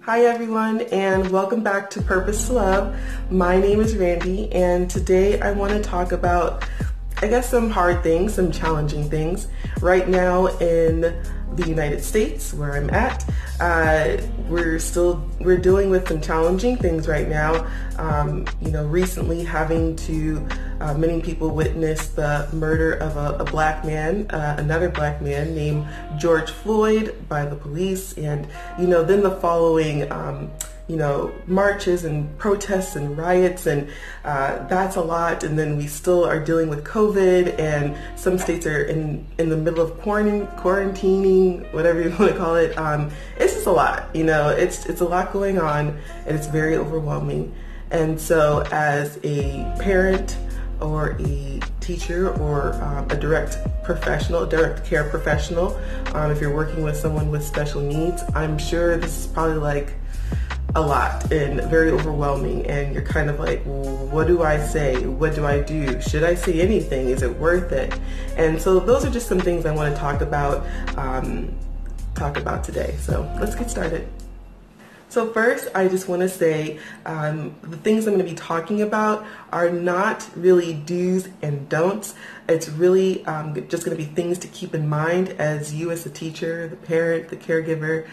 Hi everyone, and welcome back to Purpose to Love. My name is Randy, and today I want to talk about, some hard things, some challenging things. Right now in the United States, where I'm at, we're dealing with some challenging things right now. Recently having to many people witnessed the murder of a black man, another black man named George Floyd by the police, and then the following marches and protests and riots, and that's a lot. And then we still are dealing with COVID, and some states are in the middle of quarantining, whatever you want to call it. It's just a lot, it's a lot going on, and it's very overwhelming. And so as a parent or a teacher or a direct care professional, if you're working with someone with special needs, I'm sure this is probably like a lot and very overwhelming, and you're kind of like, what do I say? What do I do? Should I say anything? Is it worth it? And so those are just some things I want to talk about today. So let's get started. So first, I just want to say the things I'm going to be talking about are not really do's and don'ts. It's really just going to be things to keep in mind as you as a teacher, the parent, the caregiver,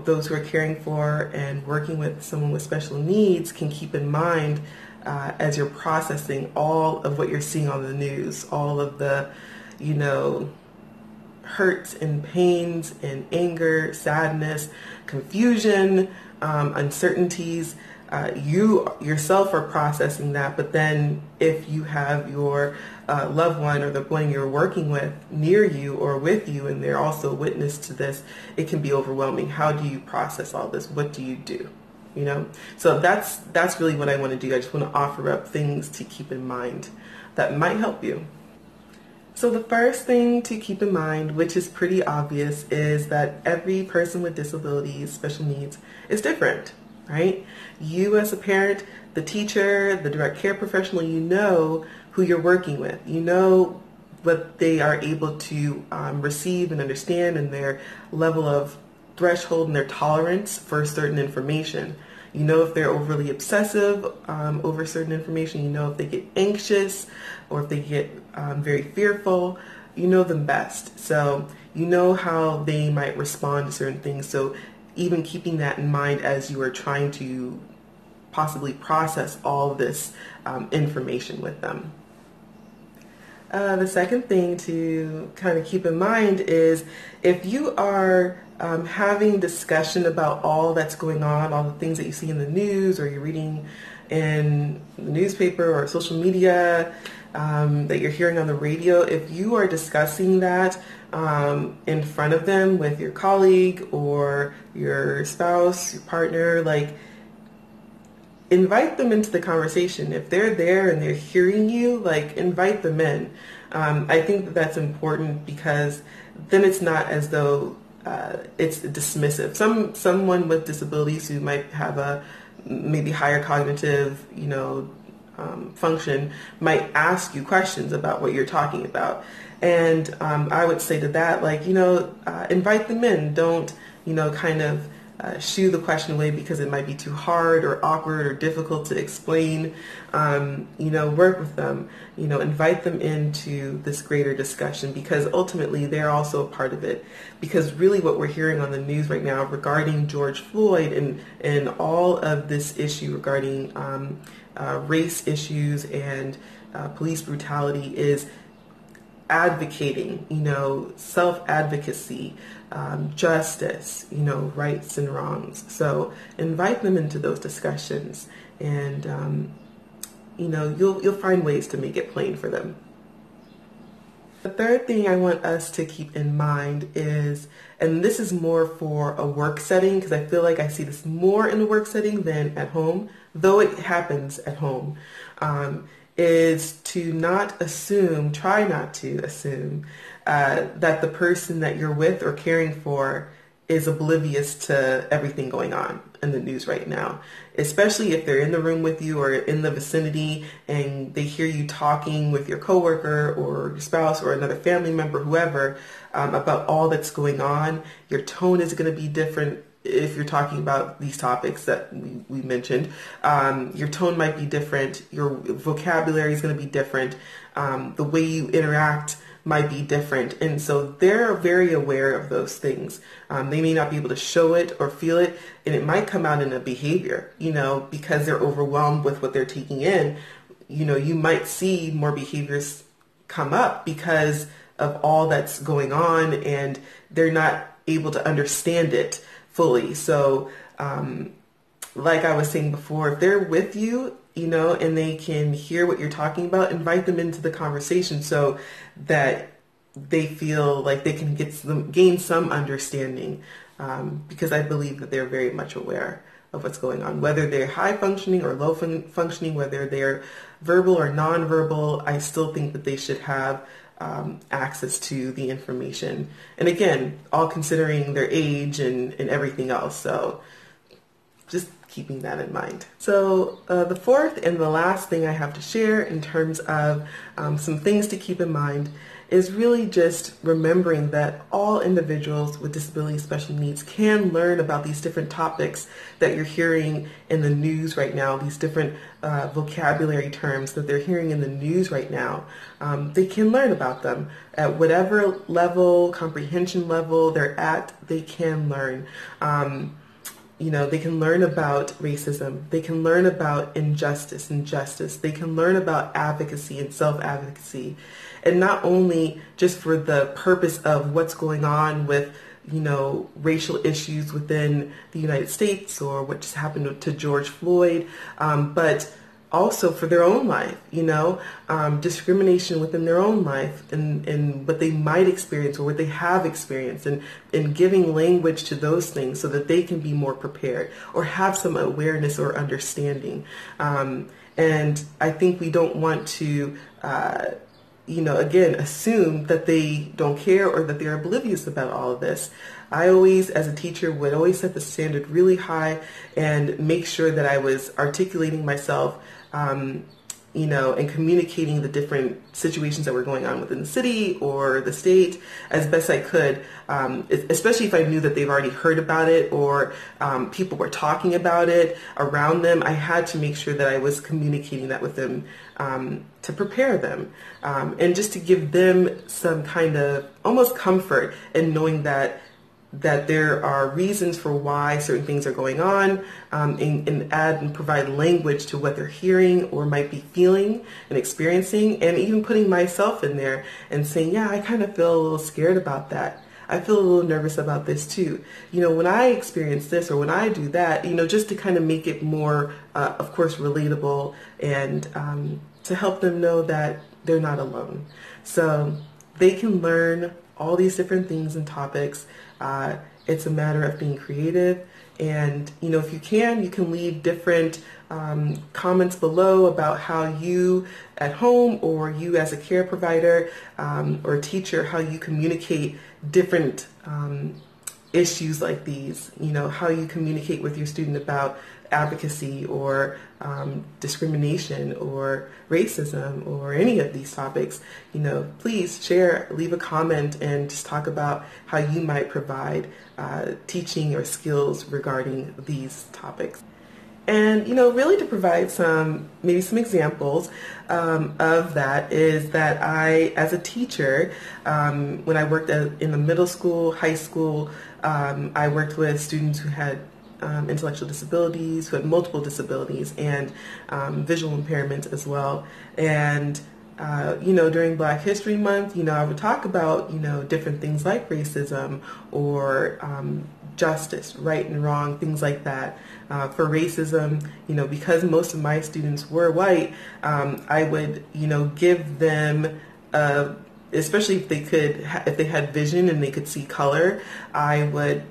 those who are caring for and working with someone with special needs can keep in mind as you're processing all of what you're seeing on the news, all of the, hurts and pains and anger, sadness, confusion, uncertainties. You yourself are processing that, but then if you have your loved one or the one you're working with near you or with you, and they're also witness to this, it can be overwhelming. How do you process all this? What do you do? So that's really what I want to do. I just want to offer up things to keep in mind that might help you. So the first thing to keep in mind, which is pretty obvious, is that every person with disabilities, special needs, is different, right? You as a parent, the teacher, the direct care professional, you know who you're working with. You know what they are able to receive and understand, and their level of threshold and their tolerance for certain information. You know if they're overly obsessive over certain information. You know if they get anxious or if they get very fearful. You know them best. So you know how they might respond to certain things. So even keeping that in mind as you are trying to possibly process all this information with them. The second thing to kind of keep in mind is if you are having discussion about all that's going on, all the things that you see in the news or you're reading in the newspaper or social media, that you're hearing on the radio, if you are discussing that in front of them with your colleague or your spouse, your partner, invite them into the conversation. If they're there and they're hearing you, invite them in. I think that that's important, because then it's not as though it's dismissive. Someone with disabilities who might have a maybe higher cognitive, function might ask you questions about what you're talking about. And I would say to that, invite them in. Don't, shoo the question away because it might be too hard or awkward or difficult to explain. Work with them, invite them into this greater discussion, because ultimately they're also a part of it. Because really what we're hearing on the news right now regarding George Floyd and all of this issue regarding race issues and police brutality is advocating, self-advocacy, justice, rights and wrongs. So invite them into those discussions, and you'll find ways to make it plain for them. The third thing I want us to keep in mind is, and this is more for a work setting, because I feel like I see this more in the work setting than at home, though it happens at home, is to try not to assume that the person that you're with or caring for is oblivious to everything going on in the news right now, especially if they're in the room with you or in the vicinity and they hear you talking with your coworker or your spouse or another family member, whoever, about all that's going on. Your tone is going to be different. If you're talking about these topics that we mentioned, your tone might be different. Your vocabulary is going to be different. The way you interact might be different. And so they're very aware of those things. They may not be able to show it or feel it, and it might come out in a behavior, because they're overwhelmed with what they're taking in. You might see more behaviors come up because of all that's going on, and they're not able to understand it fully. So, like I was saying before, if they're with you, and they can hear what you're talking about, invite them into the conversation so that they feel like they can gain some understanding, because I believe that they're very much aware of what's going on, whether they're high functioning or low functioning, whether they're verbal or nonverbal. I still think that they should have access to the information. And again, all considering their age and everything else. So just keeping that in mind. So the fourth and the last thing I have to share in terms of some things to keep in mind is really just remembering that all individuals with disability special needs can learn about these different topics that you're hearing in the news right now, these different vocabulary terms that they're hearing in the news right now. They can learn about them at whatever level, comprehension level they're at. They can learn. They can learn about racism. They can learn about injustice and justice. They can learn about advocacy and self-advocacy. And not only just for the purpose of what's going on with, racial issues within the United States or what just happened to George Floyd, but also for their own life, discrimination within their own life and what they might experience or what they have experienced, and giving language to those things so that they can be more prepared or have some awareness or understanding. And I think we don't want to, again, assume that they don't care or that they're oblivious about all of this. I always, as a teacher, would always set the standard really high and make sure that I was articulating myself, and communicating the different situations that were going on within the city or the state as best I could, especially if I knew that they've already heard about it or people were talking about it around them. I had to make sure that I was communicating that with them to prepare them and just to give them some kind of almost comfort in knowing that there are reasons for why certain things are going on, and add and provide language to what they're hearing or might be feeling and experiencing, and even putting myself in there and saying, yeah, I kind of feel a little scared about that. I feel a little nervous about this too. When I experience this or when I do that, just to kind of make it more, of course, relatable and to help them know that they're not alone. So they can learn all these different things and topics. It's a matter of being creative, and if you can leave different comments below about how you at home or you as a care provider or teacher, how you communicate different issues like these, how you communicate with your student about advocacy or discrimination or racism or any of these topics. Please share, leave a comment, and just talk about how you might provide teaching or skills regarding these topics. And, really to provide maybe some examples of that is that I, as a teacher, when I worked in the middle school, high school, I worked with students who had intellectual disabilities, who had multiple disabilities, and visual impairment as well. And during Black History Month, I would talk about, different things like racism or justice, right and wrong, things like that. For racism, because most of my students were white, I would, give them especially if they had vision and they could see color, I would,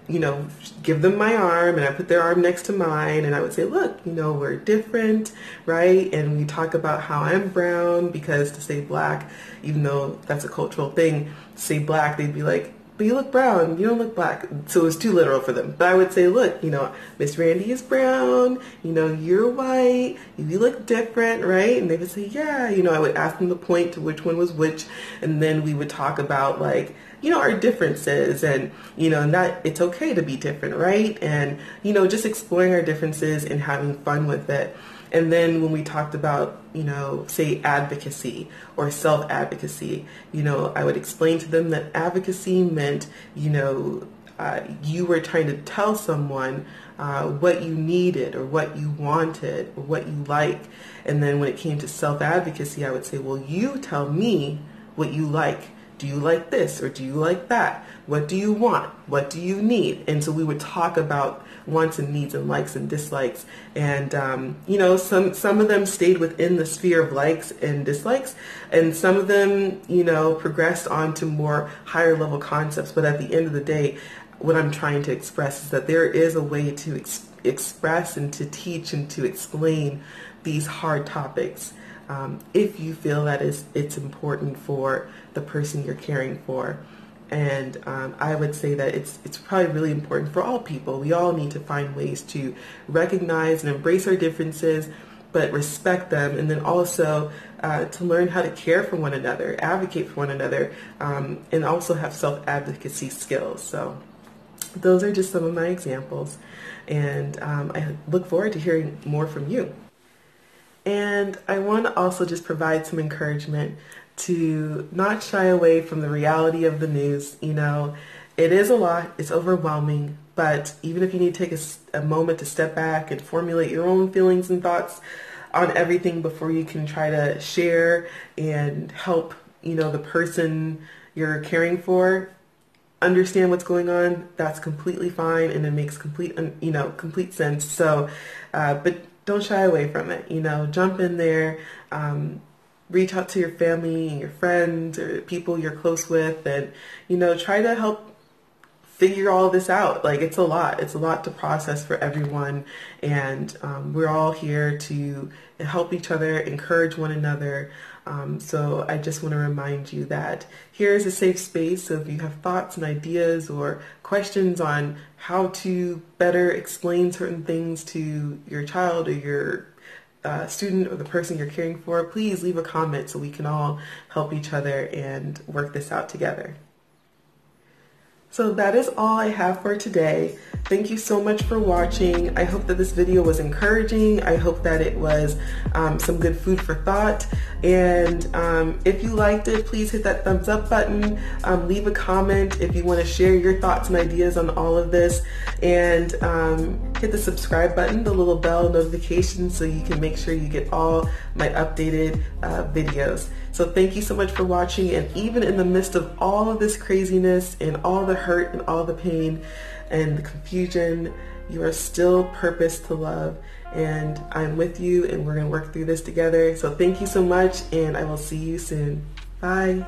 give them my arm, and I put their arm next to mine, and I would say, look, we're different, right? And we talk about how I'm brown, because to say Black, even though that's a cultural thing, to say Black, they'd be like, but you look brown, you don't look black. So it was too literal for them. But I would say, look, Miss Randy is brown, you're white, you look different, right? And they would say, yeah, I would ask them to point to which one was which, and then we would talk about like, our differences and, that it's okay to be different, right? And, just exploring our differences and having fun with it. And then when we talked about, say advocacy or self-advocacy, I would explain to them that advocacy meant, you were trying to tell someone what you needed or what you wanted or what you like. And then when it came to self-advocacy, I would say, well, you tell me what you like. Do you like this or do you like that? What do you want? What do you need? And so we would talk about wants and needs and likes and dislikes. And, some of them stayed within the sphere of likes and dislikes. And some of them, progressed on to more higher level concepts. But at the end of the day, what I'm trying to express is that there is a way to express and to teach and to explain these hard topics. If you feel that it's important for the person you're caring for. And I would say that it's probably really important for all people. We all need to find ways to recognize and embrace our differences, but respect them, and then also to learn how to care for one another, advocate for one another, and also have self-advocacy skills. So those are just some of my examples, and I look forward to hearing more from you. And I want to also just provide some encouragement to not shy away from the reality of the news. It is a lot, it's overwhelming, but even if you need to take a moment to step back and formulate your own feelings and thoughts on everything before you can try to share and help, the person you're caring for understand what's going on, that's completely fine, and it makes complete sense. So, but don't shy away from it. Jump in there, reach out to your family and your friends or people you're close with, and, try to help figure all this out. Like, it's a lot to process for everyone. And we're all here to help each other, encourage one another. So I just want to remind you that here is a safe space. So if you have thoughts and ideas or questions on how to better explain certain things to your child or your student or the person you're caring for, please leave a comment so we can all help each other and work this out together. So that is all I have for today. Thank you so much for watching. I hope that this video was encouraging. I hope that it was some good food for thought. And if you liked it, please hit that thumbs up button. Leave a comment if you want to share your thoughts and ideas on all of this. And hit the subscribe button, the little bell notification, so you can make sure you get all my updated videos. So thank you so much for watching. And even in the midst of all of this craziness and all the hurt and all the pain and the confusion, you are still purposed to love. And I'm with you, and we're going to work through this together. So thank you so much, and I will see you soon. Bye.